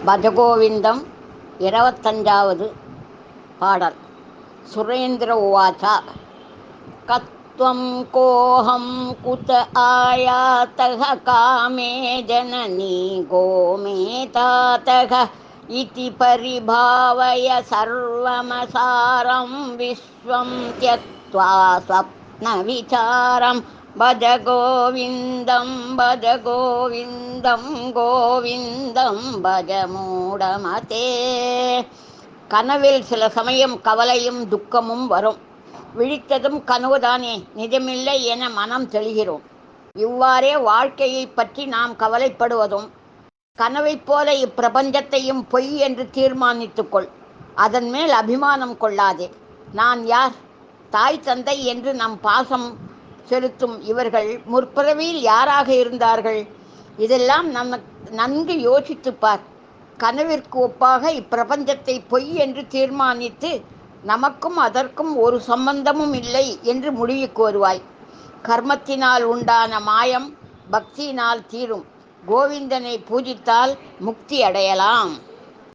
பஜகோவிந்தம் 25வது பாடல். சுரேந்திர உவாச்ச கத்வம் கோஹம் குத ஆயாதக காமே ஜனனி கோமே தாதக இதி பரிபாவய சர்வமசாரம் விஸ்வம் த்யக்த்வா ஸ்வப்ன விசாரம் பஜ கோவிந்தம் கோவிந்தம் பஜ மூடமதே. கனவில் சில சமயம் கவலையும் துக்கமும் வரும். விழித்ததும் கனவுதானே, நிஜமில்லை என மனம் தெளிகிறோம். இவ்வாறே வாழ்க்கையை பற்றி நாம் கவலைப்படுவதும், கனவைப் போல இப்பிரபஞ்சத்தையும் பொய் என்று தீர்மானித்துக்கொள். அதன் மேல் அபிமானம் கொள்ளாதே. நான் யார்? தாய் தந்தை என்று நம் பாசம் செலுத்தும் இவர்கள் முற்பிறவியில் யாராக இருந்தார்கள்? இதெல்லாம் நன்கு யோசித்துப்பார். கனவிற்கு ஒப்பாக இப்பிரபஞ்சத்தை பொய் என்று தீர்மானித்து நமக்கும் அதற்கும் ஒரு சம்பந்தமும் இல்லை என்று முடிவுக்கு வருவாய். கர்மத்தினால் உண்டான மாயம் பக்தியினால் தீரும். கோவிந்தனை பூஜித்தால் முக்தி அடையலாம்.